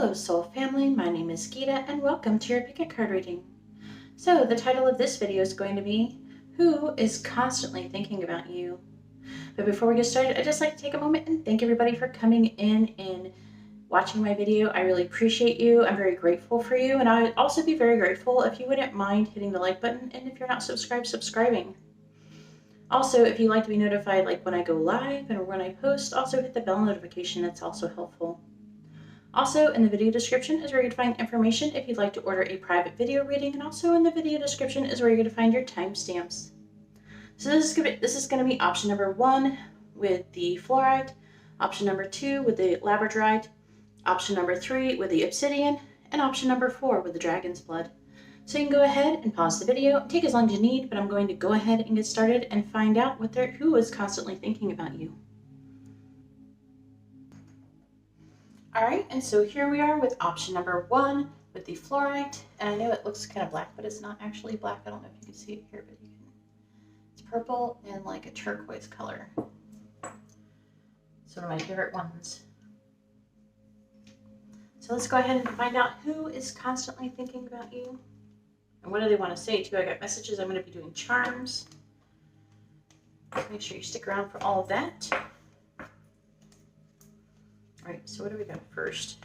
Hello Soul Family, my name is Geeta and welcome to your Pick a Card reading. So the title of this video is going to be, Who is Constantly Thinking About You? But before we get started, I'd just like to take a moment and thank everybody for coming in and watching my video. I really appreciate you. I'm very grateful for you, and I would also be very grateful if you wouldn't mind hitting the like button, and if you're not subscribed, subscribing. Also, if you'd like to be notified like when I go live and when I post, also hit the bell notification. That's also helpful. Also, in the video description is where you'd find information if you'd like to order a private video reading, and also in the video description is where you're going to find your timestamps. So this is going to be option number 1 with the fluorite, option number 2 with the labradorite, option number 3 with the obsidian, and option number 4 with the dragon's blood. So you can go ahead and pause the video, take as long as you need, but I'm going to go ahead and get started and find out who is constantly thinking about you. Alright, and so here we are with option number 1 with the fluorite, and I know it looks kind of black, but it's not actually black. I don't know if you can see it here, but you can. It's purple and like a turquoise color. It's one of my favorite ones. So let's go ahead and find out who is constantly thinking about you. And what do they want to say too? I got messages. I'm going to be doing charms. Make sure you stick around for all of that. All right, so what do we got first?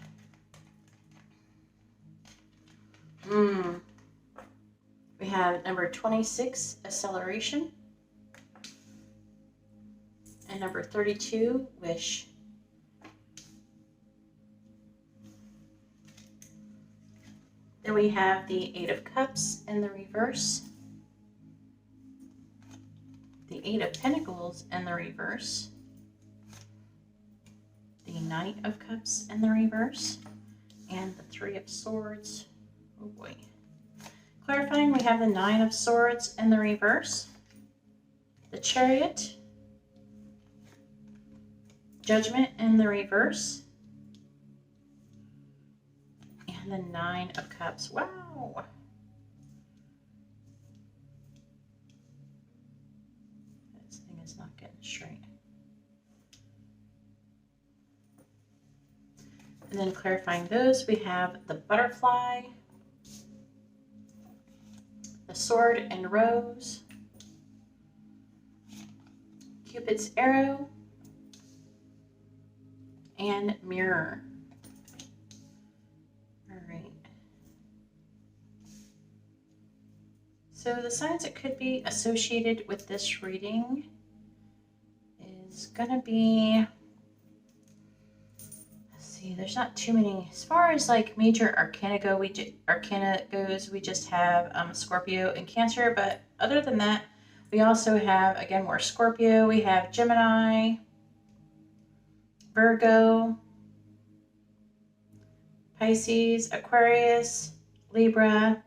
We have number 26, acceleration, and number 32, wish. Then we have the 8 of Cups in the reverse, the 8 of Pentacles in the reverse, the Knight of Cups in the reverse, and the 3 of Swords. Oh boy. Clarifying, we have the 9 of Swords in the reverse, the Chariot, Judgment in the reverse, and the 9 of Cups. Wow! This thing is not getting straight. And then clarifying those, we have the butterfly, the sword and rose, Cupid's arrow, and mirror. All right. So the signs that could be associated with this reading is going to be, there's not too many. As far as like major arcana goes, we just have Scorpio and Cancer. But other than that, we also have, again, more Scorpio. We have Gemini, Virgo, Pisces, Aquarius, Libra.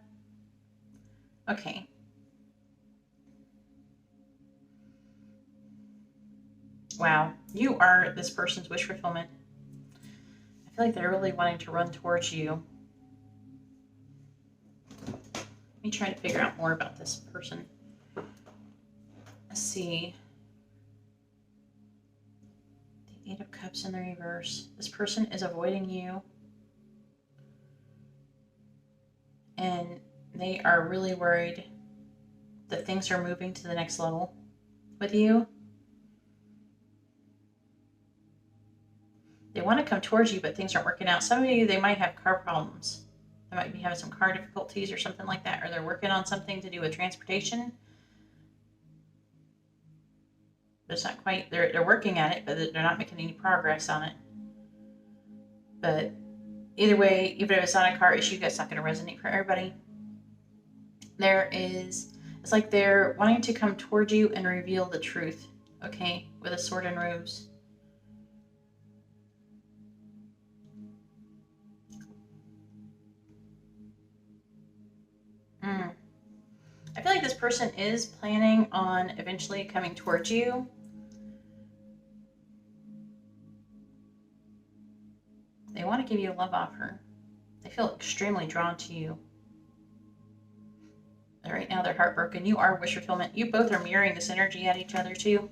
Okay. Wow, you are this person's wish fulfillment. I feel like they're really wanting to run towards you. Let me try to figure out more about this person. Let's see. The 8 of Cups in the reverse. This person is avoiding you. And they are really worried that things are moving to the next level with you. They want to come towards you, but things aren't working out. Some of you, they might have car problems. They might be having some car difficulties or something like that, or they're working on something to do with transportation. But it's not quite, they're working at it, but they're not making any progress on it. But either way, even if it's not a car issue, that's not going to resonate for everybody. It's like they're wanting to come towards you and reveal the truth, okay, with a sword and rose. I feel like this person is planning on eventually coming towards you. They want to give you a love offer. They feel extremely drawn to you. And right now they're heartbroken. You are wish fulfillment. You both are mirroring this energy at each other too.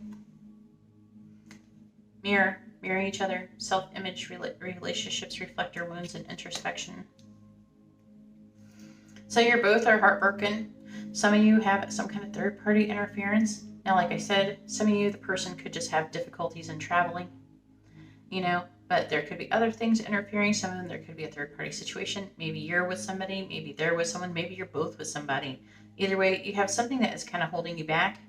Mirror. mirroring each other. Self-image relationships reflect your wounds and introspection. So you're both are heartbroken. Some of you have some kind of third-party interference. Now, like I said, some of you, the person could just have difficulties in traveling, you know, but there could be other things interfering. Some of them, there could be a third-party situation. Maybe you're with somebody, maybe they're with someone, maybe you're both with somebody. Either way, you have something that is kind of holding you back.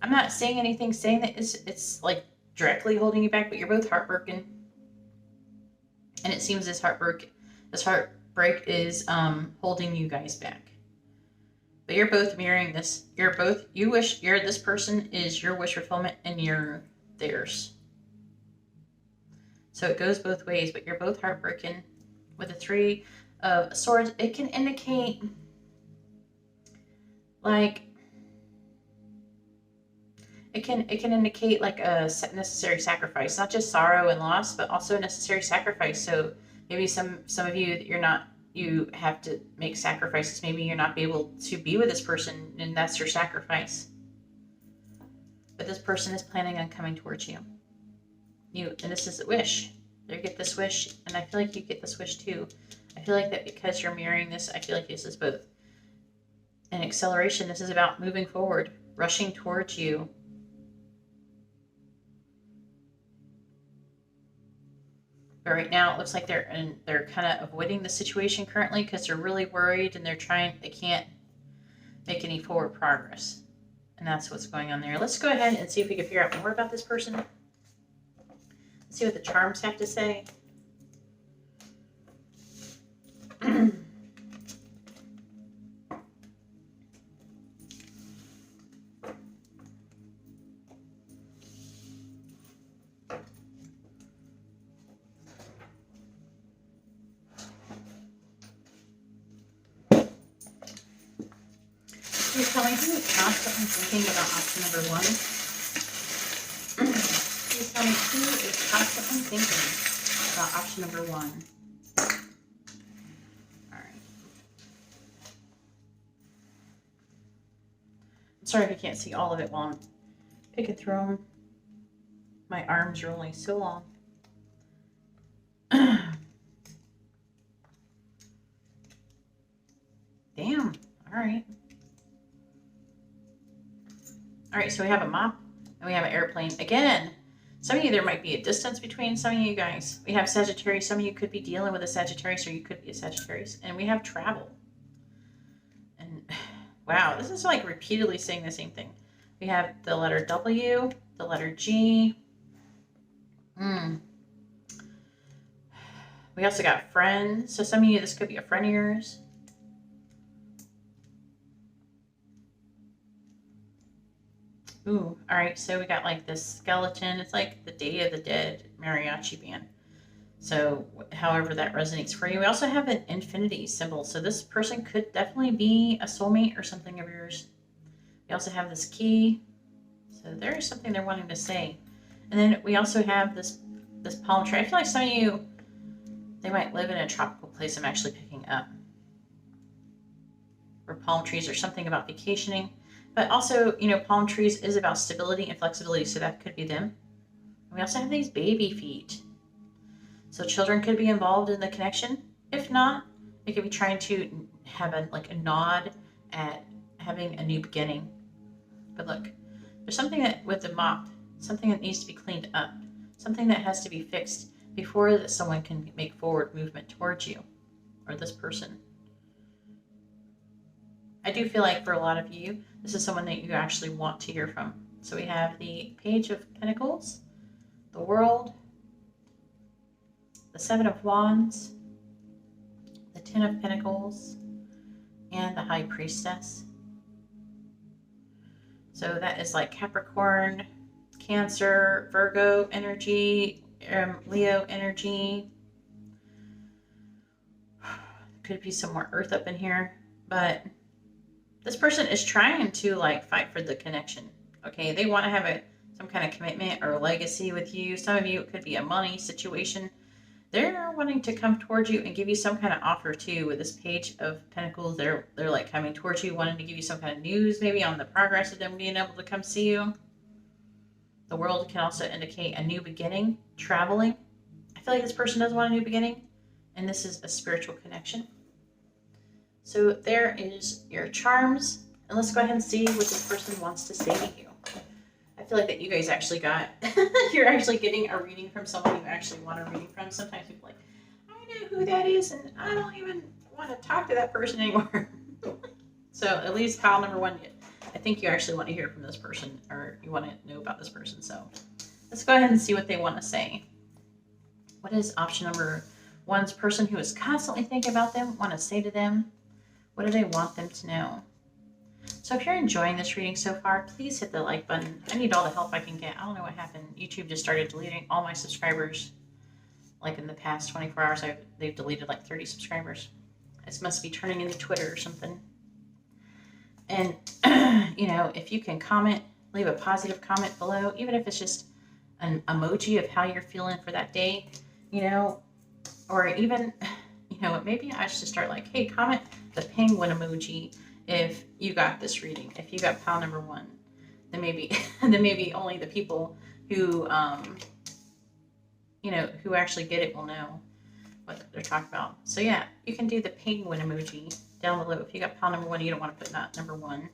I'm not saying anything saying that it's like directly holding you back, but you're both heartbroken. And it seems this heartbreak is holding you guys back. But you're both mirroring this. This person is your wish fulfillment and you're theirs. So it goes both ways, but you're both heartbroken. With the Three of Swords, it can indicate like it can indicate like a necessary sacrifice, not just sorrow and loss, but also a necessary sacrifice. So maybe some of you you have to make sacrifices. Maybe you're not able to be with this person, and that's your sacrifice. But this person is planning on coming towards you. And this is a wish. They get this wish, and I feel like you get this wish too. I feel like that because you're mirroring this, I feel like this is both an acceleration. This is about moving forward, rushing towards you. But right now, it looks like they're kind of avoiding the situation currently because they're really worried and they can't make any forward progress. And that's what's going on there. Let's go ahead and see if we can figure out more about this person. Let's see what the charms have to say. Please tell me who is constantly thinking about option number one. Please tell me who is constantly thinking about option number one. All right. I'm sorry if you can't see all of it while I'm picking through them. My arms are only so long. Damn. All right. All right, so we have a mop and we have an airplane. Again, some of you, there might be a distance between some of you guys. We have Sagittarius. Some of you could be dealing with a Sagittarius, or you could be a Sagittarius. And we have travel. And wow, this is like repeatedly saying the same thing. We have the letter W, the letter G. We also got friends. So some of you, this could be a friend of yours. Ooh, all right, so we got like this skeleton. It's like the Day of the Dead mariachi band. So however that resonates for you. We also have an infinity symbol. So this person could definitely be a soulmate or something of yours. We also have this key. So there is something they're wanting to say. And then we also have this palm tree. I feel like some of you, they might live in a tropical place I'm actually picking up. Or palm trees or something about vacationing. But also, you know, palm trees is about stability and flexibility, so that could be them. And we also have these baby feet. So children could be involved in the connection. If not, it could be trying to have a nod at having a new beginning. But look, there's something that with the mop, something that needs to be cleaned up, something that has to be fixed before someone can make forward movement towards you or this person. I do feel like for a lot of you, this is someone that you actually want to hear from. So we have the Page of Pentacles, the World, the Seven of Wands, the Ten of Pentacles, and the High Priestess. So that is like Capricorn, Cancer, Virgo energy, Leo energy. Could be some more Earth up in here, but this person is trying to like fight for the connection. Okay, they want to have some kind of commitment or legacy with you. Some of you, it could be a money situation. They're wanting to come towards you and give you some kind of offer too. With this Page of Pentacles, they're like coming towards you, wanting to give you some kind of news, maybe on the progress of them being able to come see you. The world can also indicate a new beginning, traveling. I feel like this person does want a new beginning, and this is a spiritual connection. So there is your charms, and let's go ahead and see what this person wants to say to you. I feel like that you guys actually got, you're actually getting a reading from someone you actually want a reading from. Sometimes people are like, I know who that is, and I don't even want to talk to that person anymore. So at least pile number one, I think you actually want to hear from this person, or you want to know about this person. So let's go ahead and see what they want to say. What is option number one's person who is constantly thinking about them want to say to them? What do they want them to know? So if you're enjoying this reading so far, please hit the like button. I need all the help I can get. I don't know what happened. YouTube just started deleting all my subscribers. Like in the past 24 hours, they've deleted like 30 subscribers. This must be turning into Twitter or something. And, you know, if you can comment, leave a positive comment below, even if it's just an emoji of how you're feeling for that day, you know, or even, you know, maybe I should start like, hey, comment the penguin emoji if you got this reading. If you got pile number one, then maybe only the people who, you know, who actually get it will know what they're talking about. So yeah, you can do the penguin emoji down below. If you got pile number one, you don't want to put not number one.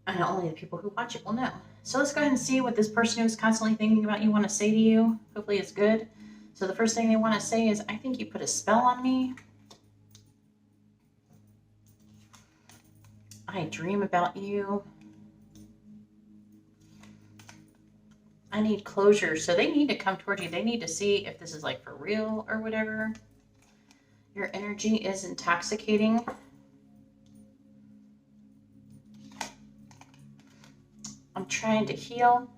And only the people who watch it will know. So let's go ahead and see what this person who's constantly thinking about you want to say to you. Hopefully it's good. So the first thing they want to say is, I think you put a spell on me. I dream about you. I need closure. So they need to come towards you. They need to see if this is like for real or whatever. Your energy is intoxicating. I'm trying to heal.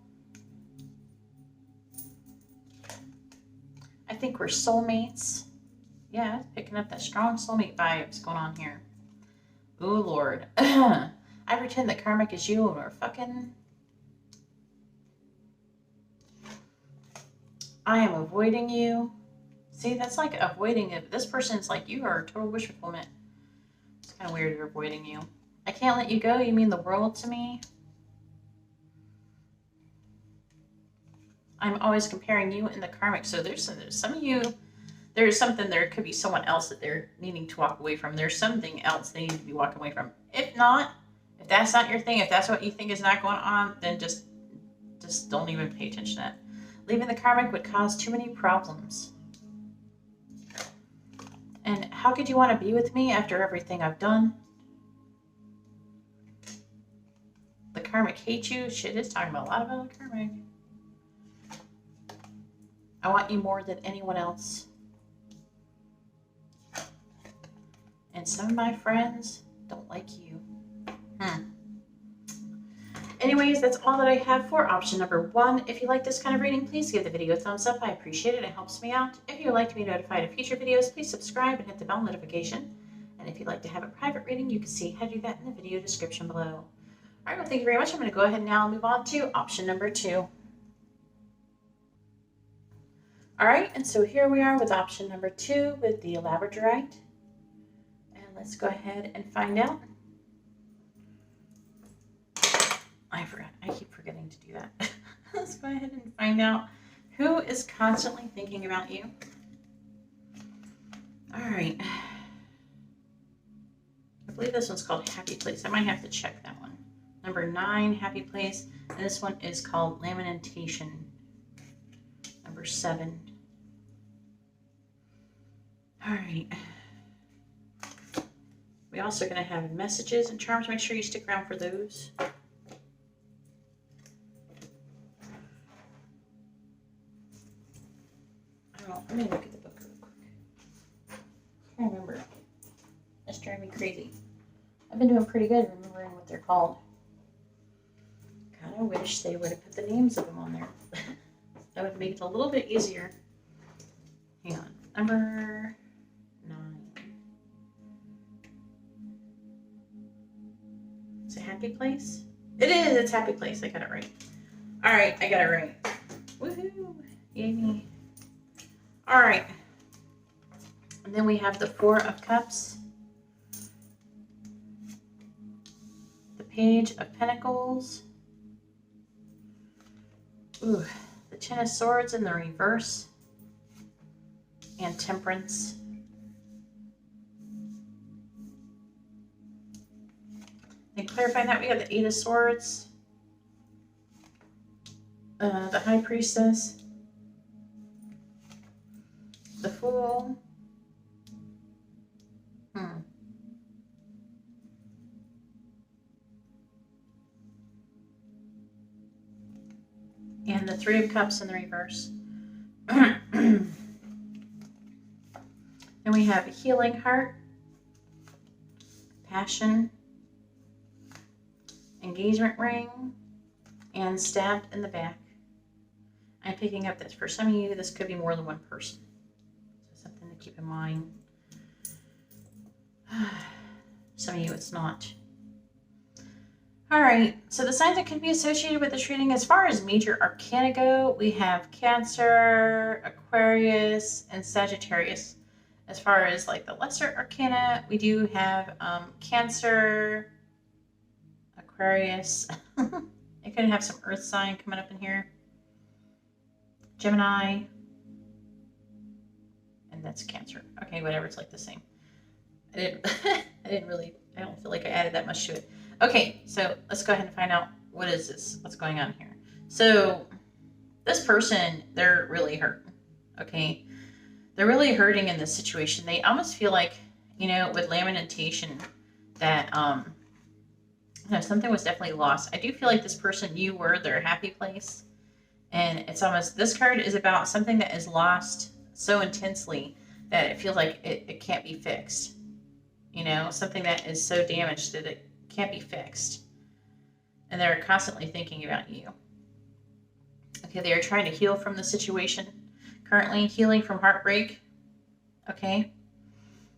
I think we're soulmates. Yeah, picking up that strong soulmate vibes going on here. Oh, Lord. I pretend that karmic is you and we're fucking... I am avoiding you. See, that's like avoiding it. This person's like, you are a total wish fulfillment. It's kind of weird they're avoiding you. I can't let you go. You mean the world to me. I'm always comparing you and the karmic. So there's some of you, there's something, there could be someone else that they're needing to walk away from. There's something else they need to be walking away from. If not, if that's not your thing, if that's what you think is not going on, then just don't even pay attention to that. Leaving the karmic would cause too many problems. And how could you want to be with me after everything I've done? The karmic hates you. Shit, it's talking about a lot about the karmic. I want you more than anyone else. And some of my friends don't like you. Anyways, that's all that I have for option number one. If you like this kind of reading, please give the video a thumbs up. I appreciate it. It helps me out. If you would like to be notified of future videos, please subscribe and hit the bell notification. And if you'd like to have a private reading, you can see how to do that in the video description below. All right, well, thank you very much. I'm going to go ahead now and move on to option number two. All right, and so here we are with option number two with the labradorite. And let's go ahead and find out. I keep forgetting to do that. Let's go ahead and find out who is constantly thinking about you. All right. I believe this one's called Happy Place. I might have to check that one. Number 9, Happy Place. And this one is called Lamentation. Number 7. All right. We're also going to have messages and charms. Make sure you stick around for those. Let me look at the book real quick. I can't remember. That's driving me crazy. I've been doing pretty good remembering what they're called. Kind of wish they would have put the names of them on there. That would make it a little bit easier. Hang on. Number 9. Is it Happy Place? It is. It's Happy Place. I got it right. All right. I got it right. Woohoo. Yay me. All right. And then we have the 4 of Cups. The Page of Pentacles. Ooh, the Ten of Swords in the reverse. And Temperance. And clarifying that, we have the Eight of Swords. The High Priestess. The Fool. And the Three of Cups in the reverse. Then we have a Healing Heart, Passion, Engagement Ring, and Stabbed in the Back. I'm picking up that for some of you, this could be more than one person. So something to keep in mind. Some of you, it's not. All right, so the signs that can be associated with this reading, as far as major arcana go, we have Cancer, Aquarius, and Sagittarius. As far as like the lesser arcana, we do have Cancer, Aquarius. I could have some earth sign coming up in here. Gemini. And that's Cancer. Okay, whatever, it's like the same. I don't feel like I added that much to it. Okay, so let's go ahead and find out what is this, what's going on here. So this person, they're really hurt, okay? They're really hurting in this situation. They almost feel like, you know, with lamentation that, something was definitely lost. I do feel like this person, you were their happy place. And it's almost, this card is about something that is lost so intensely that it feels like it can't be fixed. You know, something that is so damaged that it can't be fixed. And they're constantly thinking about you. Okay, they are trying to heal from the situation. Currently healing from heartbreak. Okay.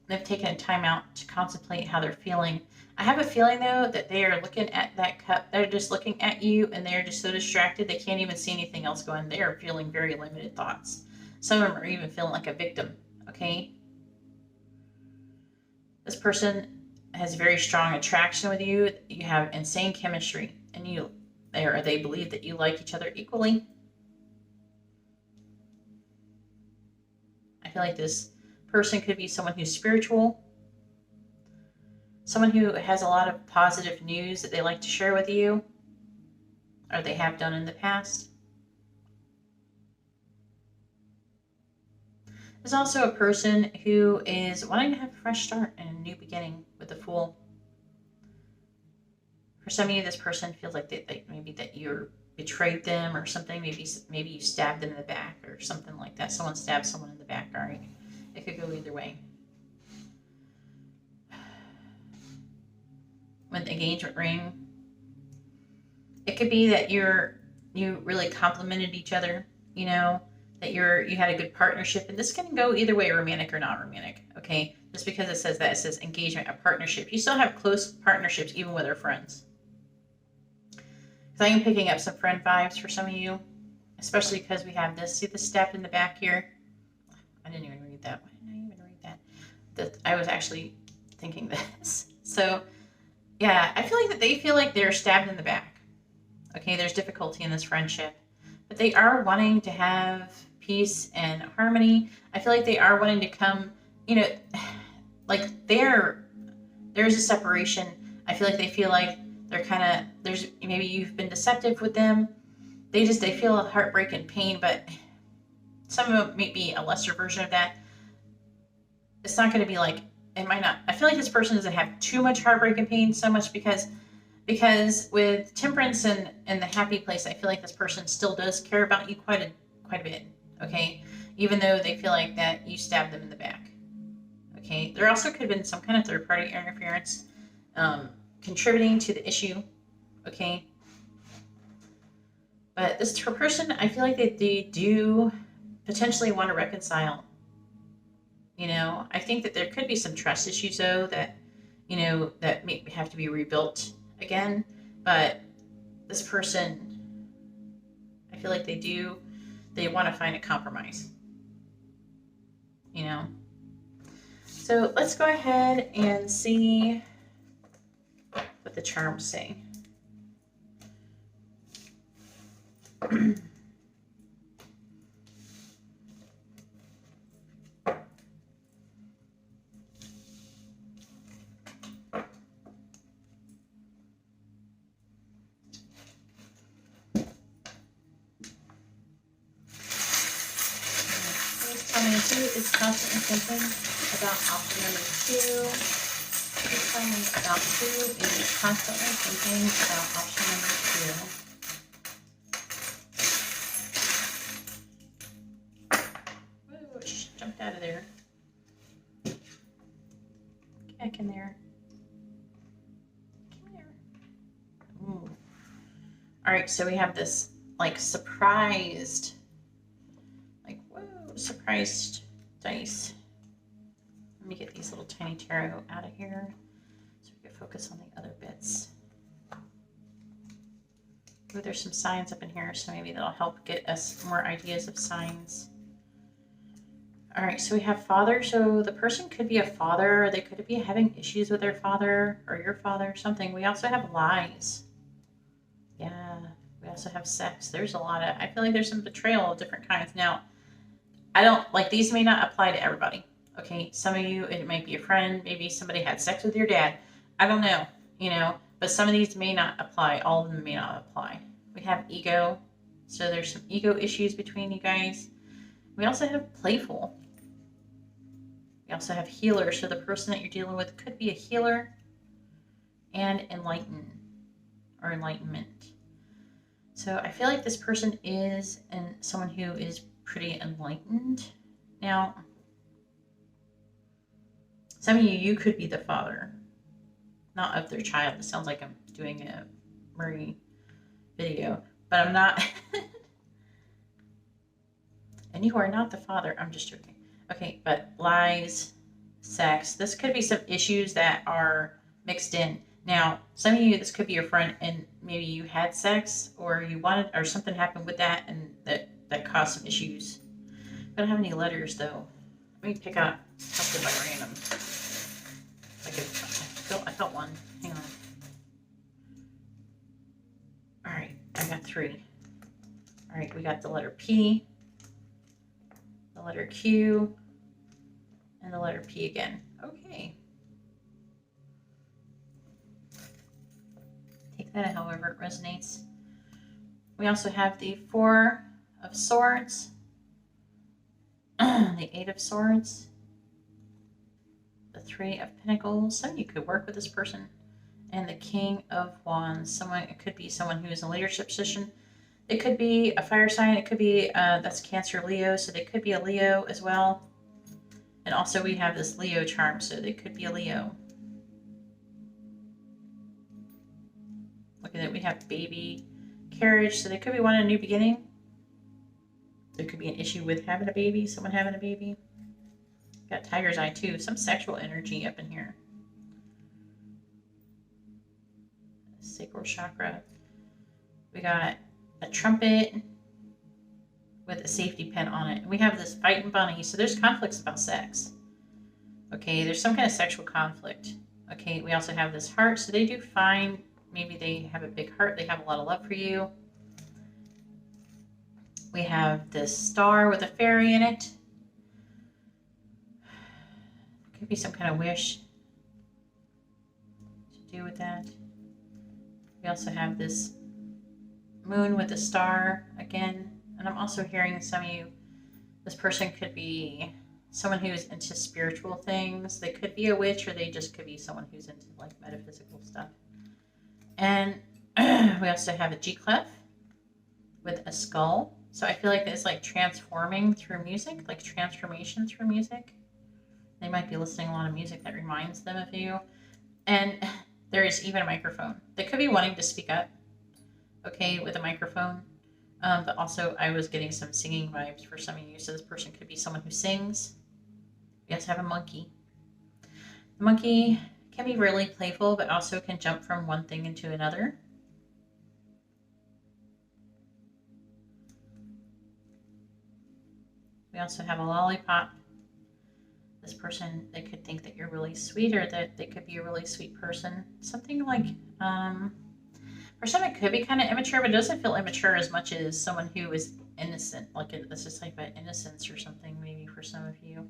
They've taken time out to contemplate how they're feeling. I have a feeling, though, that they are looking at that cup. They're just looking at you, and they're just so distracted they can't even see anything else going. They are feeling very limited thoughts. Some of them are even feeling like a victim. Okay. This person has very strong attraction with you. You have insane chemistry, and they believe that you like each other equally. I feel like this person could be someone who's spiritual, someone who has a lot of positive news that they like to share with you, or they have done in the past. There's also a person who is wanting to have a fresh start and a new beginning with the Fool. For some of you, this person feels like maybe that you betrayed them or something. Maybe you stabbed them in the back or something like that. Someone stabbed someone in the back. All right, it could go either way. With the engagement ring, it could be that you really complimented each other. You know, that you had a good partnership, and this can go either way, romantic or not romantic. Okay, just because it says that, it says engagement, a partnership. You still have close partnerships even with our friends. I am picking up some friend vibes for some of you, especially because we have this. See the stabbed in the back here? I didn't even read that. Why didn't I even read that? I was actually thinking this. So, yeah, I feel like that they feel like they're stabbed in the back. Okay, there's difficulty in this friendship. But they are wanting to have peace and harmony. I feel like they are wanting to come, you know, like there's a separation. I feel like they feel like they're kind of, maybe you've been deceptive with them. They feel heartbreak and pain, but some of them may be a lesser version of that. It's not going to be like, it might not. I feel like this person doesn't have too much heartbreak and pain so much because with Temperance and the happy place, I feel like this person still does care about you quite a bit. Okay. Even though they feel like that you stabbed them in the back. Okay. There also could have been some kind of third party interference, contributing to the issue. Okay. But this person, I feel like they do potentially want to reconcile. You know, I think that there could be some trust issues though that, you know, that may have to be rebuilt again. But this person, I feel like they want to find a compromise. You know. So let's go ahead and see the charms say. tell me who is constantly thinking about option number 2. Please tell me about who is constantly thinking about option number 2. Woo, jumped out of there. Get back in there. Come here. Ooh. All right, so we have this like surprised, like, whoa, surprised dice. Let me get these little tiny tarot out of here so we can focus on the other bits. Ooh, there's some signs up in here, so maybe that'll help get us more ideas of signs. All right, so we have father. So the person could be a father, or they could be having issues with their father or your father or something. We also have lies. Yeah, we also have sex. There's a lot of, I feel like there's some betrayal of different kinds. Now, I don't, like, these may not apply to everybody. Okay, some of you, it might be a friend. Maybe somebody had sex with your dad. I don't know, you know, but some of these may not apply. All of them may not apply. We have ego. So there's some ego issues between you guys. We also have playful. We also have healer. So the person that you're dealing with could be a healer, and enlighten or enlightenment. So I feel like this person is someone who is pretty enlightened. Now, some of you could be the father, not of their child. It sounds like I'm doing a Murray video, but I'm not. And you are not the father. I'm just joking. Okay, but lies, sex. This could be some issues that are mixed in. Now, some of you, this could be your friend, and maybe you had sex, or you wanted, or something happened with that, and that caused some issues. I don't have any letters though. Let me pick out something by random. I felt one. Hang on. All right, I got 3. All right, we got the letter P, the letter Q, and the letter P again. Okay. Take that however it resonates. We also have the 4 of Swords, the 8 of Swords, the 3 of Pentacles. Some of you could work with this person, and the King of Wands. It could be someone who is in a leadership position. It could be a fire sign. It could be that's Cancer, Leo, so they could be a Leo as well. And also we have this Leo charm, so they could be a Leo. Look at it. We have baby, carriage, so they could be wanting a new beginning. There could be an issue with having a baby, someone having a baby. Got tiger's eye too. Some sexual energy up in here. Sacral chakra. We got a trumpet with a safety pin on it. We have this fighting bunny. So there's conflicts about sex. Okay, there's some kind of sexual conflict. Okay, we also have this heart. So they do fine. Maybe they have a big heart. They have a lot of love for you. We have this star with a fairy in it. Could be some kind of wish to do with that. We also have this moon with a star again. And I'm also hearing some of you, this person could be someone who's into spiritual things. They could be a witch, or they just could be someone who's into like metaphysical stuff. And we also have a G clef with a skull. So I feel like it's like transforming through music, like transformation through music. They might be listening to a lot of music that reminds them of you. And there is even a microphone. They could be wanting to speak up, okay, with a microphone. But also I was getting some singing vibes for some of you. So this person could be someone who sings. We also have a monkey. The monkey can be really playful, but also can jump from one thing into another. We also have a lollipop. This person, they could think that you're really sweet, or that they could be a really sweet person. Something like, for some it could be kind of immature, but it doesn't feel immature as much as someone who is innocent. Like this is like about innocence or something, maybe for some of you.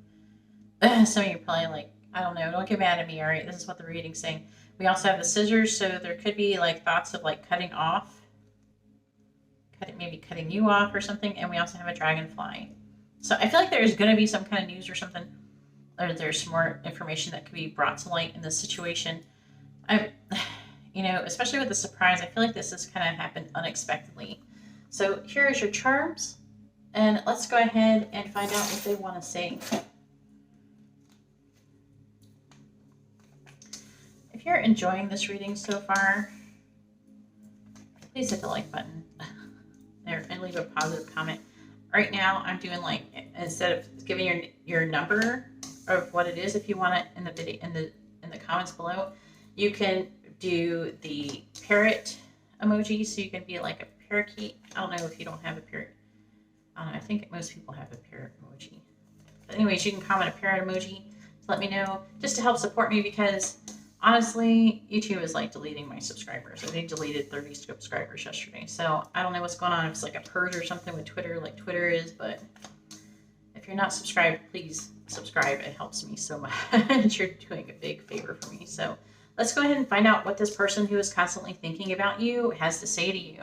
Some of you are probably like, I don't know, don't get mad at me, all right? This is what the reading's saying. We also have the scissors, so there could be like thoughts of like cutting off, maybe cutting you off or something. And we also have a dragonfly. So I feel like there's going to be some kind of news or something, or there's some more information that could be brought to light in this situation. I, especially with the surprise, I feel like this has kind of happened unexpectedly. So here is your charms, and let's go ahead and find out what they want to say. If you're enjoying this reading so far, please hit the like button and leave a positive comment. Right now, I'm doing like, instead of giving your number of what it is, if you want it in the video in the comments below, you can do the parrot emoji, so you can be like a parakeet. I don't know if you don't have a parrot. I don't know. I think most people have a parrot emoji. But anyways, you can comment a parrot emoji to let me know, just to help support me, because honestly, YouTube is like deleting my subscribers. They deleted 30 subscribers yesterday. So I don't know what's going on, if it's like a purge or something with Twitter, like Twitter is. But if you're not subscribed, please subscribe. It helps me so much. You're doing a big favor for me. So let's go ahead and find out what this person who is constantly thinking about you has to say to you.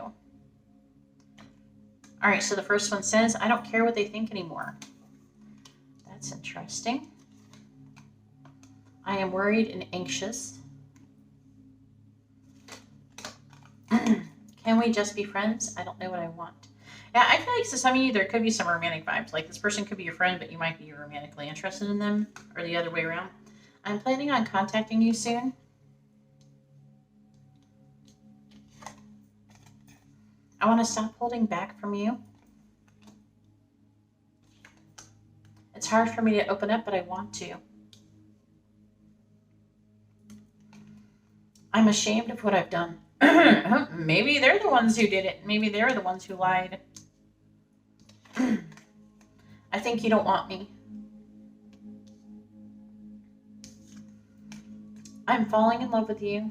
All right, so the first one says, I don't care what they think anymore. That's interesting. I am worried and anxious. Can we just be friends? I don't know what I want. Yeah, I feel like to some of you, there could be some romantic vibes. Like this person could be your friend, but you might be romantically interested in them, or the other way around. I'm planning on contacting you soon. I want to stop holding back from you. It's hard for me to open up, but I want to. I'm ashamed of what I've done. Maybe they're the ones who did it. Maybe they're the ones who lied. I think you don't want me. I'm falling in love with you.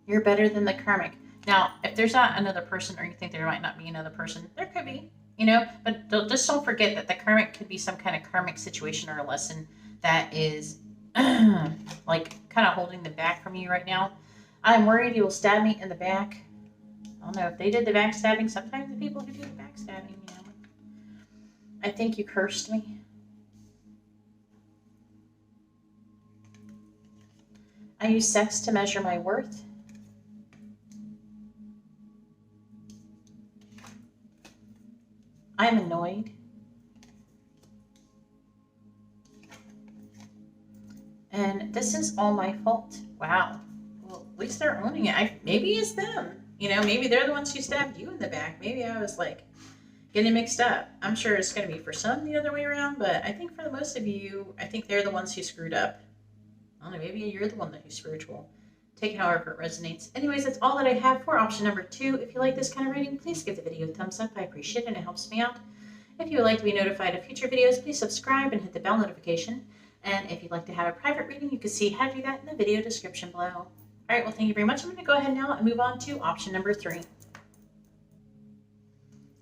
You're better than the karmic. Now, if there's not another person, or you think there might not be another person, there could be, but just don't forget that the karmic could be some kind of karmic situation or a lesson that is like kind of holding them back from you right now. I'm worried you will stab me in the back. I don't know if they did the backstabbing. Sometimes the people who do the backstabbing, I think you cursed me. I use sex to measure my worth. I'm annoyed. And this is all my fault. Wow. Well, at least they're owning it. Maybe it's them. Maybe they're the ones who stabbed you in the back. Maybe I was like getting mixed up. I'm sure it's going to be for some the other way around, but I think for the most of you, I think they're the ones who screwed up. I don't know, maybe you're the one who's spiritual. Take it however it resonates. Anyways, that's all that I have for option number 2. If you like this kind of reading, please give the video a thumbs up. I appreciate it and it helps me out. If you would like to be notified of future videos, please subscribe and hit the bell notification. And if you'd like to have a private reading, you can see how to do that in the video description below. All right, well, thank you very much. I'm going to go ahead now and move on to option number 3.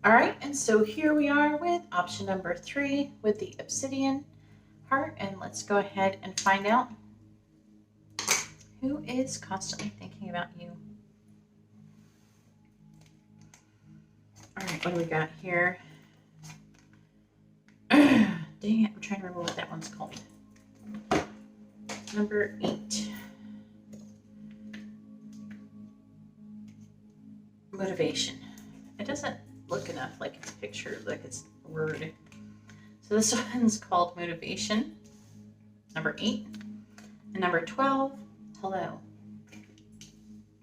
All right, and so here we are with option number 3 with the obsidian heart. And let's go ahead and find out who is constantly thinking about you. All right, what do we got here? Dang it, I'm trying to remember what that one's called. Number 8. Motivation. It doesn't look enough like it's a picture, like it's a word. So this one's called motivation. Number 8. And number 12, hello.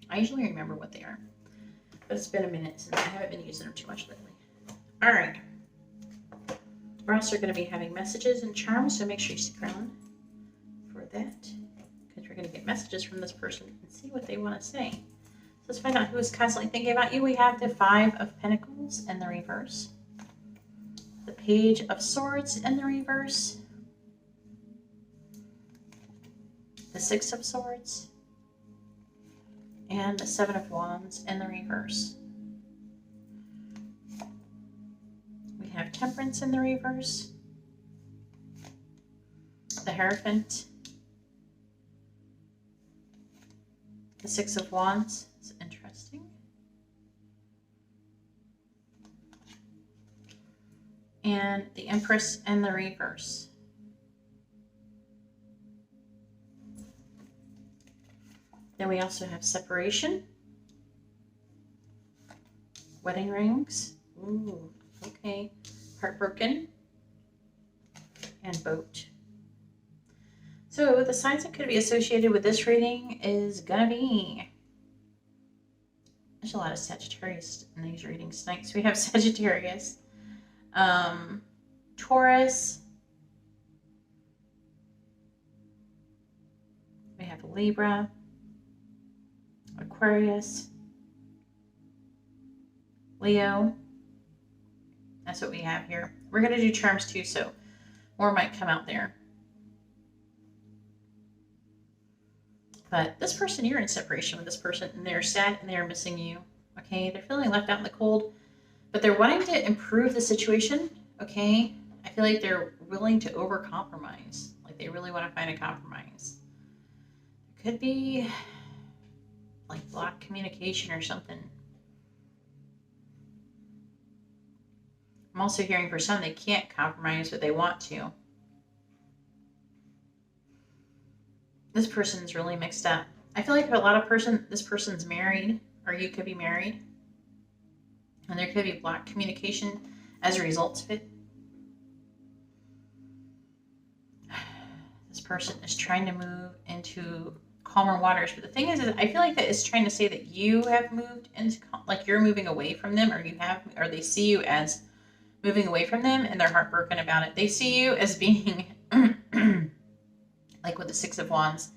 I usually remember what they are, but it's been a minute since I haven't been using them too much lately. All right. We're also going to be having messages and charms, so make sure you stick around for that, because we're going to get messages from this person and see what they want to say. So let's find out who is constantly thinking about you. We have the 5 of Pentacles in the reverse, the Page of Swords in the reverse, the 6 of Swords, and the 7 of Wands in the reverse. We have Temperance in the reverse, the Hierophant, the 6 of Wands. It's interesting. and the Empress in the reverse. Then we also have separation, wedding rings, ooh, okay, heartbroken, and boat. So the signs that could be associated with this reading is gonna be, there's a lot of Sagittarius in these readings tonight. So we have Sagittarius, Taurus, we have Libra, Aquarius, Leo. That's what we have here. We're going to do charms too, so more might come out there. But this person, you're in separation with this person, and they're sad and they're missing you. Okay, they're feeling left out in the cold, but they're wanting to improve the situation. Okay, I feel like they're willing to overcompromise. Like they really want to find a compromise. It could be like blocked communication or something. I'm also hearing for some they can't compromise, but they want to. This person's really mixed up. I feel like for a lot of this person's married, or you could be married, and there could be blocked communication as a result of it. This person is trying to move into calmer waters, but the thing is I feel like that it's trying to say that you have moved into, like you're moving away from them, or they see you as moving away from them, and they're heartbroken about it. They see you as being like with the Six of Wands,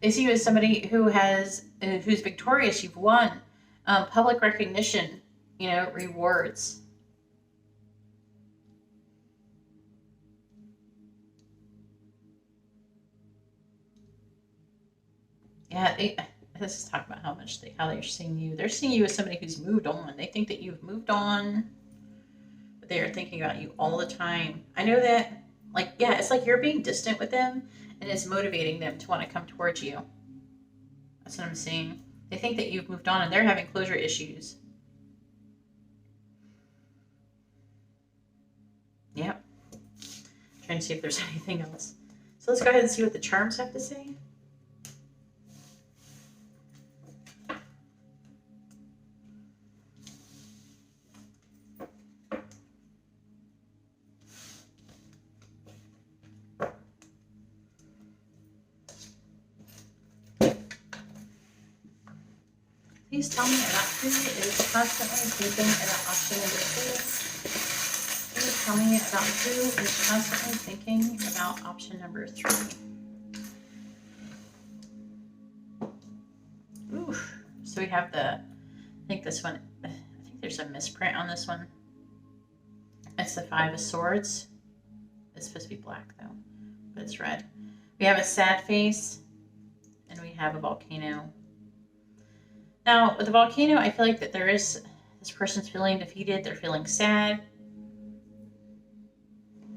they see you as somebody who's victorious. You've won, public recognition, rewards. Yeah, this is talking about how they're seeing you. They're seeing you as somebody who's moved on. They think that you've moved on, but they are thinking about you all the time. I know that, it's like you're being distant with them, and it's motivating them to want to come towards you. That's what I'm seeing. They think that you've moved on, and they're having closure issues. Yep. Trying to see if there's anything else. So let's go ahead and see what the charms have to say. Please tell me about who is constantly thinking about option number 2. Please tell me about who is constantly thinking about option number 3. Ooh. So we have I think there's a misprint on this one. It's the 5 of Swords. It's supposed to be black though, but it's red. We have a sad face, and we have a volcano. Now, with the volcano, I feel like that this person's feeling defeated. They're feeling sad.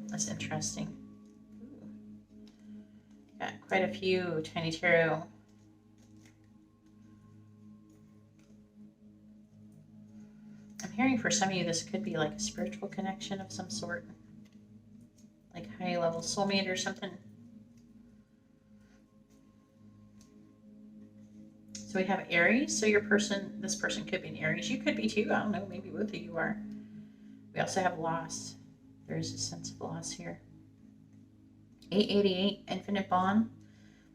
That's interesting. Got quite a few tiny tarot. I'm hearing for some of you, this could be like a spiritual connection of some sort. Like high-level soulmate or something. So we have Aries. So this person could be an Aries. You could be too. I don't know. Maybe both of you are. We also have loss. There is a sense of loss here. 888, infinite bond.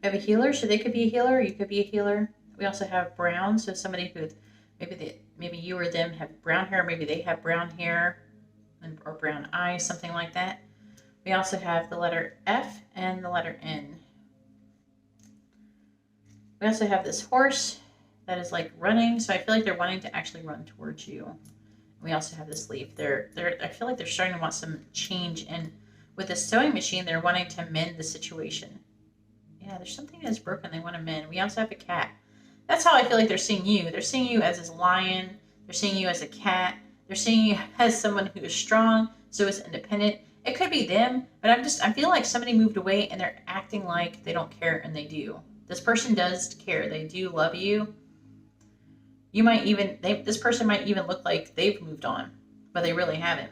We have a healer. So they could be a healer. You could be a healer. We also have brown. So somebody who maybe you or them have brown hair. Maybe they have brown hair or brown eyes, something like that. We also have the letter F and the letter N. We also have this horse that is like running. So I feel like they're wanting to actually run towards you. We also have this leaf. I feel like they're starting to want some change. And with this sewing machine, they're wanting to mend the situation. Yeah, there's something that's broken they want to mend. We also have a cat. That's how I feel like they're seeing you. They're seeing you as this lion. They're seeing you as a cat. They're seeing you as someone who is strong, so is independent. It could be them, but I feel like somebody moved away and they're acting like they don't care, and they do. This person does care. They do love you. This person might even look like they've moved on, but they really haven't.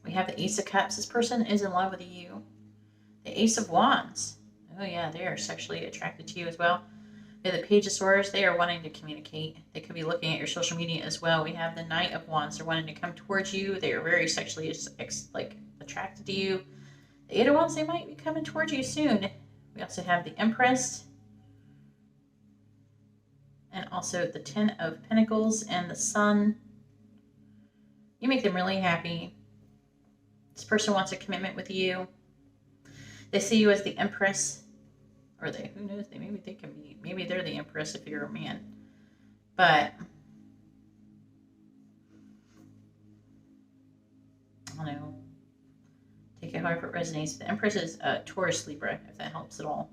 We have the Ace of Cups. This person is in love with you. The Ace of Wands. Oh yeah, they are sexually attracted to you as well. We have the Page of Swords. They are wanting to communicate. They could be looking at your social media as well. We have the Knight of Wands. They're wanting to come towards you. They are very sexually attracted to you. The Eight of Wands, they might be coming towards you soon. We also have the Empress. And also the Ten of Pentacles and the Sun. You make them really happy. This person wants a commitment with you. They see you as the Empress. Or they, who knows, maybe they can be, maybe they're the Empress if you're a man. But, I don't know. Take it however it resonates. The Empress is Taurus Libra, if that helps at all.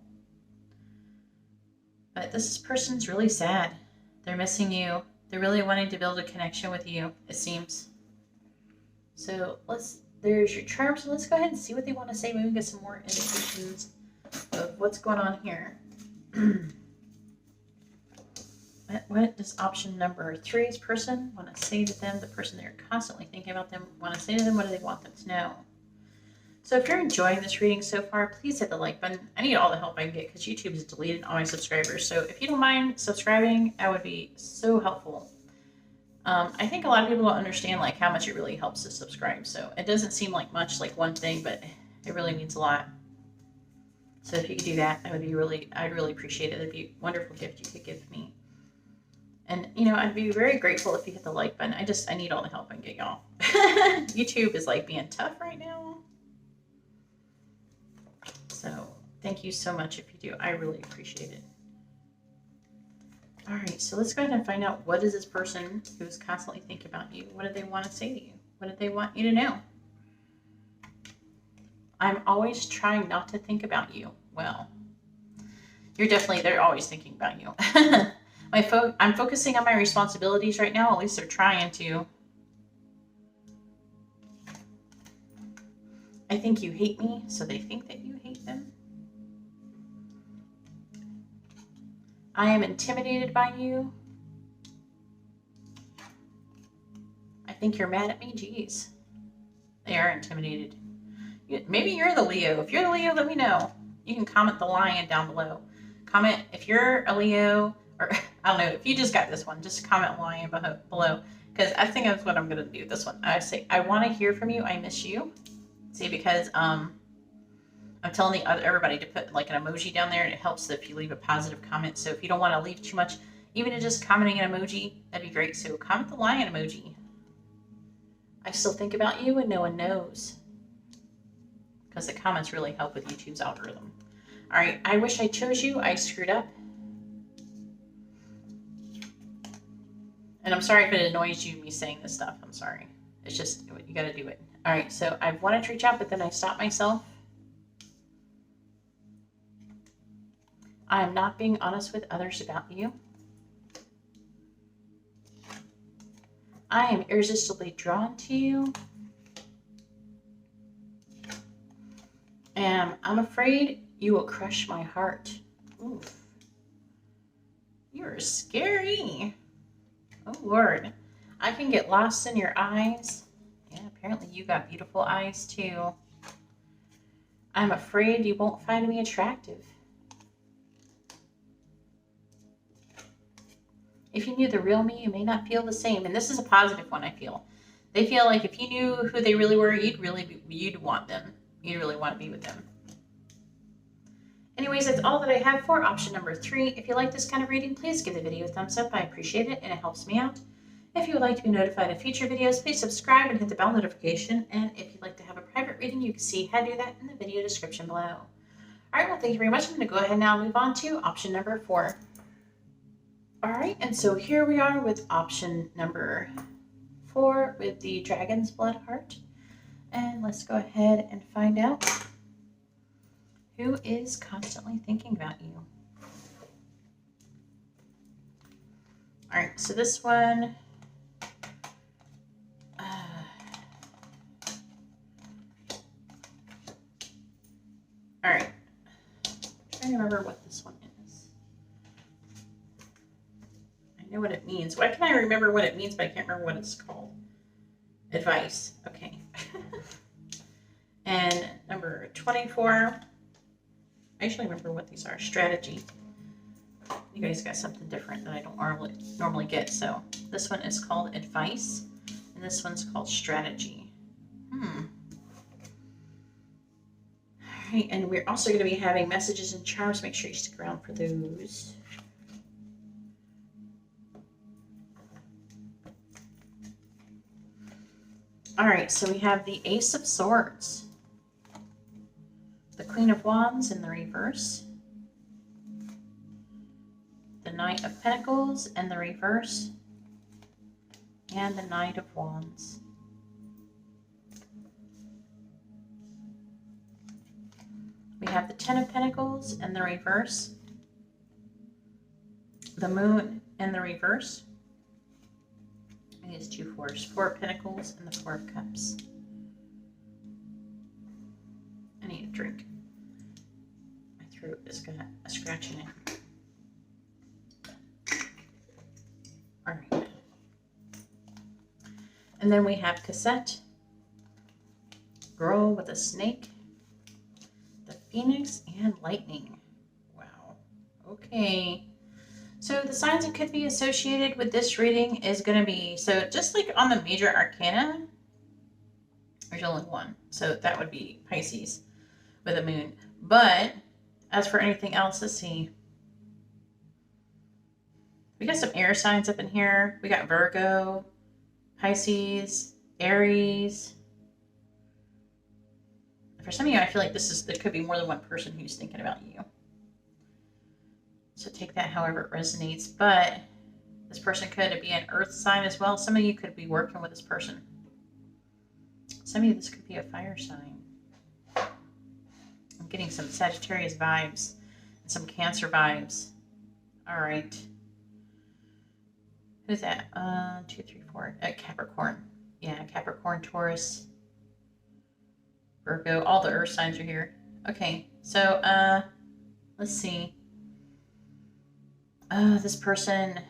But this person's really sad. They're missing you. They're really wanting to build a connection with you, it seems. So there's your charm. So let's go ahead and see what they want to say. Maybe we get some more indications of what's going on here. What does option number 3's person want to say to them? The person they're constantly thinking about them, want to say to them, what do they want them to know? So if you're enjoying this reading so far, please hit the like button. I need all the help I can get because YouTube has deleted all my subscribers. So if you don't mind subscribing, that would be so helpful. I think a lot of people don't understand like how much it really helps to subscribe. So it doesn't seem like much, like one thing, but it really means a lot. So if you could do that, I'd really appreciate it. It'd be a wonderful gift you could give me. And, you know, I'd be very grateful if you hit the like button. I need all the help I can get, y'all. YouTube is like being tough right now. So thank you so much if you do. I really appreciate it. All right, so let's go ahead and find out, what is this person who's constantly thinking about you? What do they want to say to you? What do they want you to know? I'm always trying not to think about you. Well, they're always thinking about you. I'm focusing on my responsibilities right now. At least they're trying to. I think you hate me, so they think that you hate them. I am intimidated by you. I think you're mad at me. Jeez. They are intimidated. Maybe you're the Leo. If you're the Leo, let me know. You can comment the lion down below. Comment if you're a Leo, or I don't know, if you just got this one, just comment lion below. Because I think that's what I'm going to do with this one. I say, I want to hear from you. I miss you. See, because I'm telling everybody to put like an emoji down there, and it helps if you leave a positive comment. So if you don't want to leave too much, even just commenting an emoji, that'd be great. So comment the lion emoji. I still think about you and no one knows. Because the comments really help with YouTube's algorithm. All right, I wish I chose you. I screwed up. And I'm sorry if it annoys you, me saying this stuff. I'm sorry. It's just, you got to do it. All right, so I wanted to reach out, but then I stopped myself. I am not being honest with others about you. I am irresistibly drawn to you. And I'm afraid you will crush my heart. Oof. You're scary. Oh, Lord. I can get lost in your eyes. Yeah, apparently you got beautiful eyes, too. I'm afraid you won't find me attractive. If you knew the real me, you may not feel the same. And this is a positive one, I feel. They feel like if you knew who they really were, you'd want them. You'd really want to be with them. Anyways, that's all that I have for option number 3. If you like this kind of reading, please give the video a thumbs up. I appreciate it, and it helps me out. If you would like to be notified of future videos, please subscribe and hit the bell notification. And if you'd like to have a private reading, you can see how to do that in the video description below. All right, well, thank you very much. I'm going to go ahead now and move on to option number 4. All right, and so here we are with option number 4 with the Dragon's Blood Heart. And let's go ahead and find out who is constantly thinking about you. All right, so this one, all right, I'm trying to remember what this one is. I know what it means. Why can I remember what it means, but I can't remember what it's called? Advice. Okay. And number 24, I actually remember what these are. Strategy. You guys got something different that I don't normally get. So this one is called advice, and this one's called strategy. All right, and we're also going to be having messages and charms. Make sure you stick around for those. All right, so we have the Ace of Swords, the Queen of Wands in the reverse, the Knight of Pentacles in the reverse, and the Knight of Wands. We have the Ten of Pentacles in the reverse, the Moon in the reverse. These two fours, Four of Pentacles and the Four of Cups. I need a drink. My throat has got a scratch in it. All right. And then we have Cassette, Girl with a Snake, the Phoenix, and Lightning. Wow. Okay. So the signs that could be associated with this reading is going to be, so just like on the major arcana, there's only one. So that would be Pisces with a moon. But as for anything else, let's see. We got some air signs up in here. We got Virgo, Pisces, Aries. For some of you, I feel like there could be more than one person who's thinking about you. So take that however it resonates. But this person could be an earth sign as well. Some of you could be working with this person. Some of you, this could be a fire sign. I'm getting some Sagittarius vibes and some Cancer vibes. All right. Who's that? 2, 3, 4. Capricorn. Yeah, Capricorn, Taurus, Virgo. All the earth signs are here. Okay, so let's see. This person,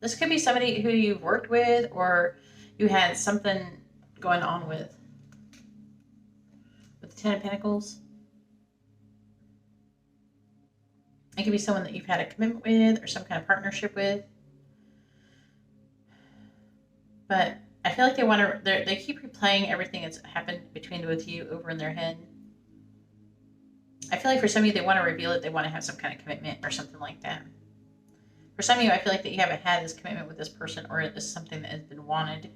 this could be somebody who you've worked with or you had something going on with. With the Ten of Pentacles. It could be someone that you've had a commitment with or some kind of partnership with. But I feel like they want to, they keep replaying everything that's happened between the two of you over in their head. I feel like for some of you, they want to reveal it. They want to have some kind of commitment or something like that. For some of you, I feel like that you haven't had this commitment with this person or this is something that has been wanted.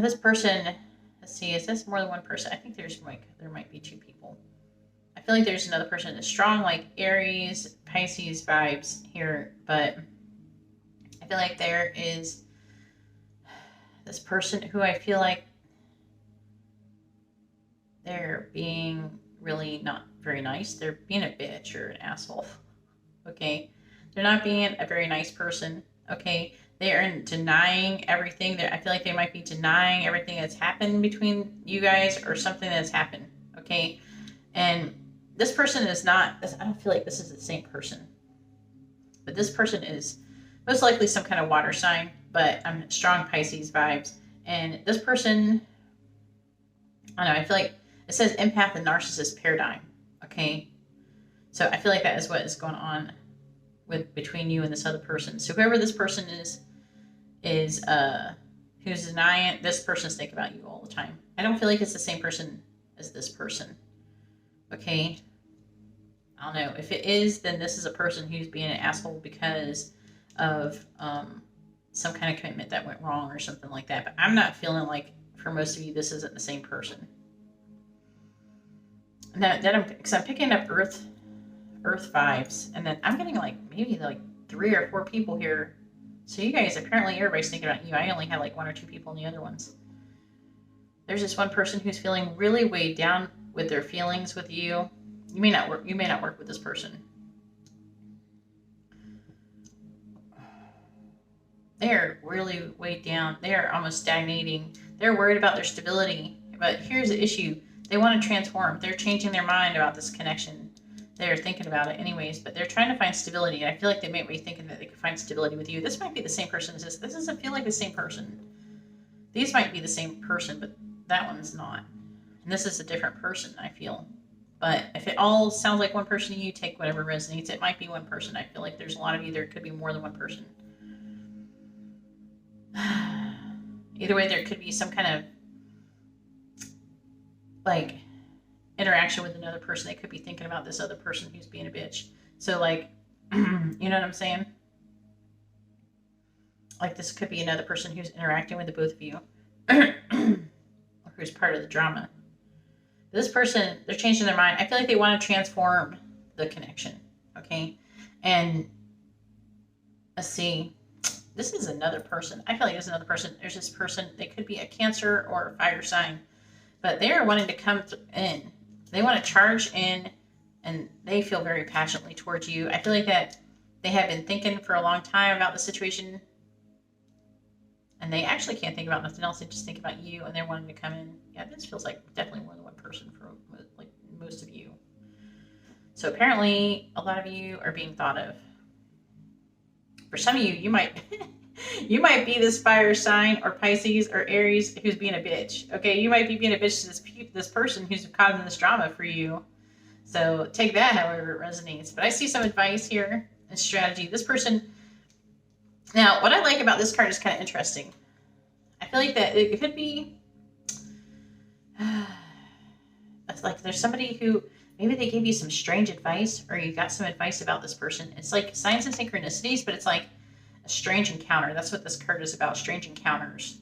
This person, let's see, is this more than one person? I think there might be two people. I feel like there's another person that's strong, like Aries, Pisces vibes here, but I feel like there is this person who I feel like they're being really not very nice. They're being a bitch or an asshole. Okay? They're not being a very nice person. Okay? They are denying everything. I feel like they might be denying everything that's happened between you guys or something that's happened. Okay? And this person is not, I don't feel like this is the same person. But this person is most likely some kind of water sign, but I'm strong Pisces vibes. And this person, I don't know, I feel like it says empath and narcissist paradigm. Okay. So I feel like that is what is going on between you and this other person. So whoever this person is who's denying, this person's thinking about you all the time. I don't feel like it's the same person as this person. Okay. I don't know. If it is, then this is a person who's being an asshole because of some kind of commitment that went wrong or something like that. But I'm not feeling like, for most of you, this isn't the same person. Now that I'm picking up earth vibes, and then I'm getting like maybe like 3 or 4 people here. So you guys, apparently everybody's thinking about you. I only had like 1 or 2 people in the other ones. There's this one person who's feeling really weighed down with their feelings with you. You may not work with this person. They're really weighed down. They are almost stagnating. They're worried about their stability. But here's the issue. They want to transform. They're changing their mind about this connection. They're thinking about it anyways, but they're trying to find stability. And I feel like they might be thinking that they could find stability with you. This might be the same person as this. This doesn't feel like the same person. These might be the same person, but that one's not. And this is a different person, I feel. But if it all sounds like one person to you, take whatever resonates. It might be one person. I feel like there's a lot of you. There could be more than one person. Either way, there could be some kind of like interaction with another person. They could be thinking about this other person who's being a bitch. So like, you know what I'm saying? Like this could be another person who's interacting with the both of you, or who's part of the drama. This person, they're changing their mind. I feel like they want to transform the connection. Okay, and let's see. This is another person. I feel like there's another person. There's this person. They could be a Cancer or a fire sign, but they are wanting to come in. They want to charge in, and they feel very passionately towards you. I feel like that they have been thinking for a long time about the situation, and they actually can't think about nothing else. They just think about you, and they're wanting to come in. Yeah, this feels like definitely more than one person for like most of you. So apparently, a lot of you are being thought of. For some of you, you might you might be this fire sign or Pisces or Aries who's being a bitch. Okay, you might be being a bitch to this person who's causing this drama for you. So take that however it resonates. But I see some advice here and strategy. This person. Now, what I like about this card is kind of interesting. I feel like that it could be it's like there's somebody who maybe they gave you some strange advice, or you got some advice about this person. It's like signs and synchronicities, but it's like a strange encounter. That's what this card is about, strange encounters.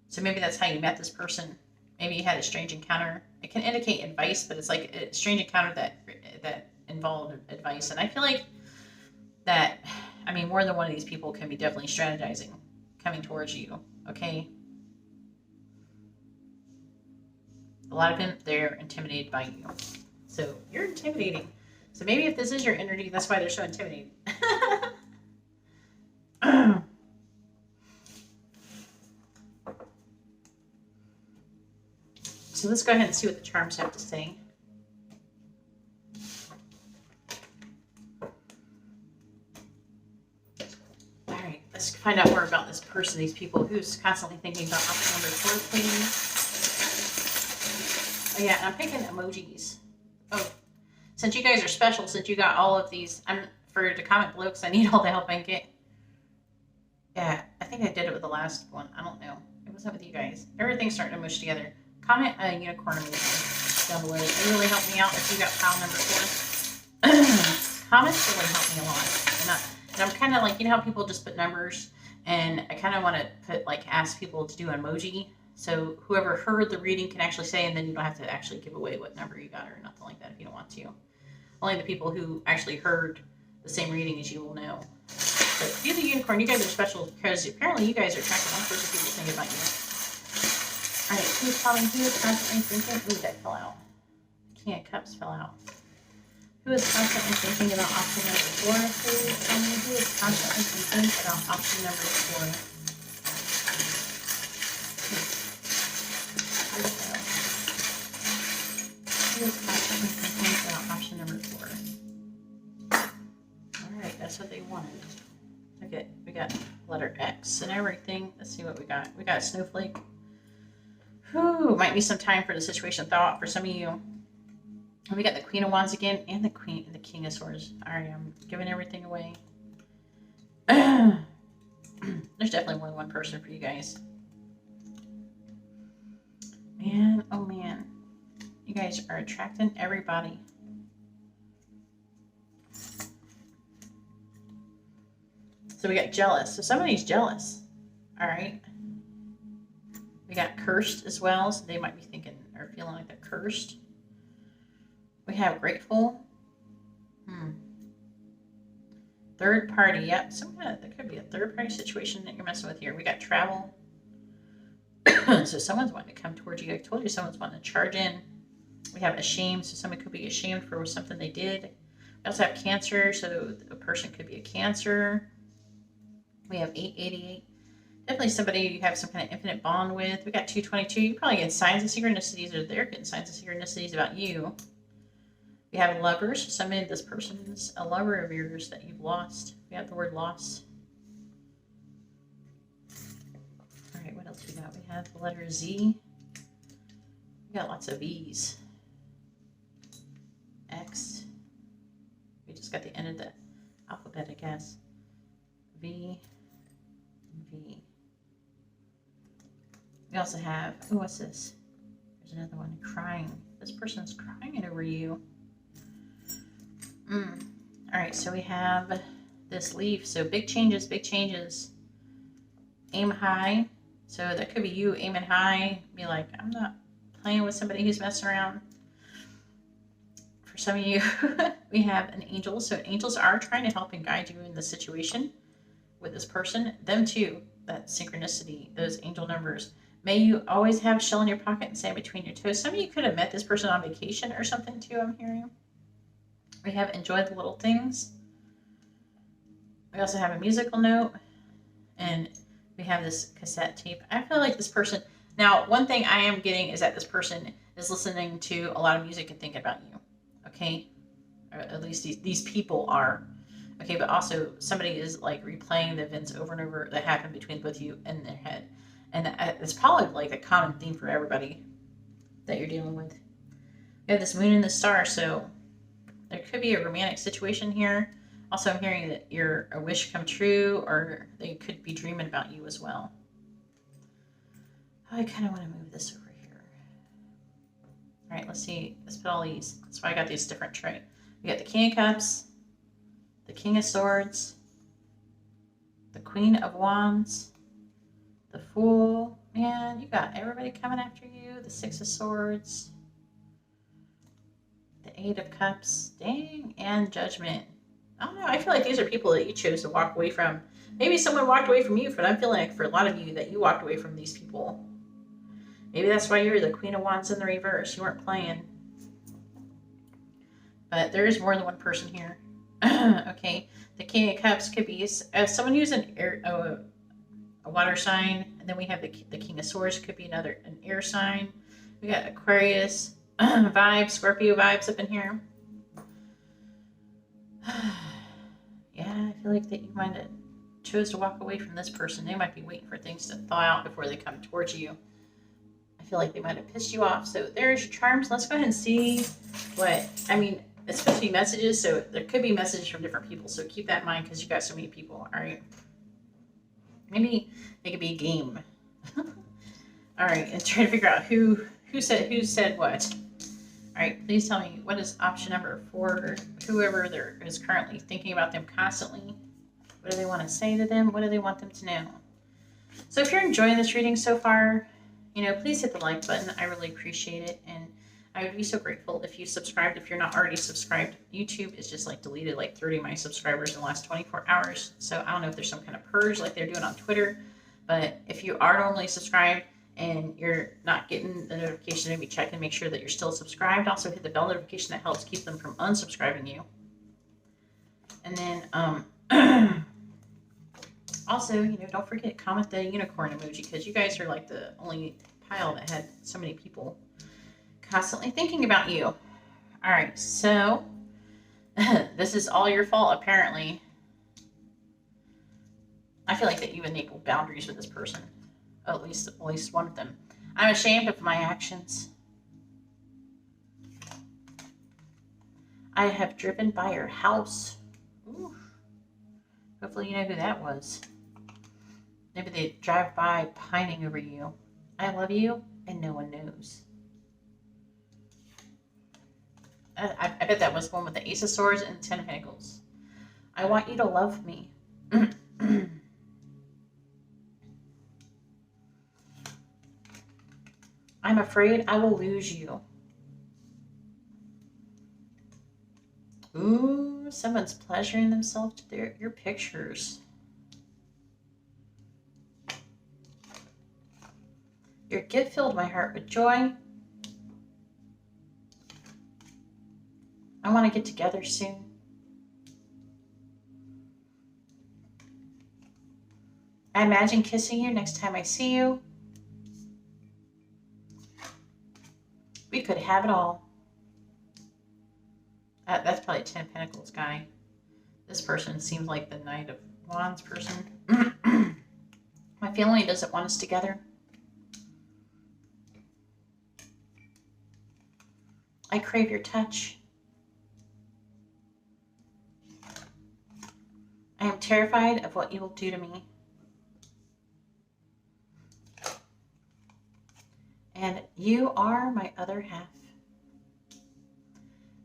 So maybe that's how you met this person. Maybe you had a strange encounter. It can indicate advice, but it's like a strange encounter that involved advice. And I feel like that, I mean, more than one of these people can be definitely strategizing, coming towards you, okay? A lot of them, they're intimidated by you. So you're intimidating. So maybe if this is your energy, that's why they're so intimidating. So let's go ahead and see what the charms have to say. All right, let's find out more about this person, these people who's constantly thinking about option number 4, please. Oh yeah, and I'm picking emojis. Oh, since you guys are special, since you got all of these, for the comment below because I need all the help I can get. Yeah, I think I did it with the last one. I don't know. It wasn't with you guys. Everything's starting to mush together. Comment a unicorn emoji down below. It really helped me out if you got pile number 4. Comments really help me a lot. And I'm kind of like, you know how people just put numbers, and I kind of want to put like ask people to do emoji. So whoever heard the reading can actually say, and then you don't have to actually give away what number you got or nothing like that if you don't want to. Only the people who actually heard the same reading as you will know. But do the unicorn. You guys are special because apparently you guys are attracting all sorts of people thinking about you. All right, who's calling? Who is constantly thinking? Ooh, that fell out. The King of Cups fell out. Who is constantly thinking about option number 4? Please tell me who is constantly thinking about option number 4. Who is constantly thinking about option number 4? All right, that's what they wanted. Okay, we got letter X and everything. Let's see what we got. We got Snowflake. Whew, might be some time for the situation thought for some of you. And we got the Queen of Wands again and the King of Swords. All right, I'm giving everything away. There's definitely more than one person for you guys. Man, oh man. You guys are attracting everybody. So we got jealous. So somebody's jealous. All right. We got cursed as well. So they might be thinking or feeling like they're cursed. We have grateful. Third party. Yep. There could be a third party situation that you're messing with here. We got travel. So someone's wanting to come towards you. I told you someone's wanting to charge in. We have ashamed. So somebody could be ashamed for something they did. We also have Cancer. So a person could be a Cancer. We have 888. Definitely somebody you have some kind of infinite bond with. We got 222. You probably get signs and synchronicities, or they're getting signs and synchronicities about you. We have lovers. Somebody, this person's a lover of yours that you've lost. We have the word loss. All right, what else else we got? We have the letter Z. We got lots of V's. X. We just got the end of the alphabet, I guess. V. V. We also have, oh, what's this? There's another one, crying. This person's crying over you. All right, so we have this leaf. So big changes, big changes. Aim high. So that could be you aiming high. Be like, I'm not playing with somebody who's messing around. For some of you, we have an angel. So angels are trying to help and guide you in the situation with this person. Them too, that synchronicity, those angel numbers. May you always have a shell in your pocket and sand between your toes. Some of you could have met this person on vacation or something too, I'm hearing. We have enjoy the little things. We also have a musical note. And we have this cassette tape. I feel like this person... Now, one thing I am getting is that this person is listening to a lot of music and thinking about you. Okay? Or at least these people are. Okay, but also somebody is like replaying the events over and over that happened between both of you in their head. And it's probably like a common theme for everybody that you're dealing with. We have this moon and the star, so there could be a romantic situation here. Also, I'm hearing that a wish come true, or they could be dreaming about you as well. I kind of want to move this over here. All right, let's see. Let's put all these. That's why I got these different trays. We got the King of Cups, the King of Swords, the Queen of Wands, the Fool. Man, you got everybody coming after you. The Six of Swords, the Eight of Cups. Dang, and Judgment. I don't know. I feel like these are people that you chose to walk away from. Maybe someone walked away from you, but I'm feeling like for a lot of you that you walked away from these people. Maybe that's why you're the Queen of Wands in the reverse. You weren't playing. But there is more than one person here. Okay. The King of Cups could be someone who's a water sign. And then we have the King of Swords. Could be an air sign. We got Aquarius vibes, Scorpio vibes up in here. Yeah, I feel like that you might have chose to walk away from this person. They might be waiting for things to thaw out before they come towards you. I feel like they might have pissed you off. So there's your charms. Let's go ahead and see what, I mean, it's supposed to be messages, so there could be messages from different people. So keep that in mind because you got so many people, all right? Maybe it could be a game. All right, and try to figure out who said what. All right, please tell me, what is option number 4? Whoever there is currently thinking about them constantly. What do they want to say to them? What do they want them to know? So if you're enjoying this reading so far, please hit the like button. I really appreciate it. And I would be so grateful if you subscribed. If you're not already subscribed, YouTube is just like deleted like 30 of my subscribers in the last 24 hours. So I don't know if there's some kind of purge like they're doing on Twitter. But if you are normally subscribed, and you're not getting the notification, maybe check and make sure that you're still subscribed. Also hit the bell notification. That helps keep them from unsubscribing you. And then also, don't forget, comment the unicorn emoji, because you guys are like the only pile that had so many people constantly thinking about you. All right, so this is all your fault, apparently. I feel like that you enabled boundaries with this person. At least one of them. I'm ashamed of my actions. I have driven by your house. Ooh. Hopefully you know who that was. Maybe they drive by pining over you. I love you and no one knows. I bet that was one with the Ace of Swords and 10 of Pentacles. I want you to love me. I'm afraid I will lose you. Ooh, someone's pleasuring themselves to your pictures. Your gift filled my heart with joy. I want to get together soon. I imagine kissing you next time I see you. We could have it all. That's probably a 10 of Pentacles guy. This person seems like the Knight of Wands person. My family doesn't want us together. I crave your touch. I am terrified of what you will do to me. And you are my other half.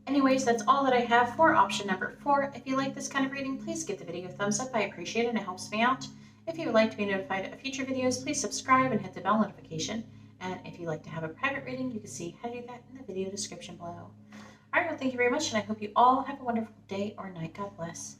Anyways, that's all that I have for option number 4. If you like this kind of reading, please give the video a thumbs up. I appreciate it and it helps me out. If you would like to be notified of future videos, please subscribe and hit the bell notification. And if you'd like to have a private reading, you can see how to do that in the video description below. Alright, well, thank you very much, and I hope you all have a wonderful day or night. God bless.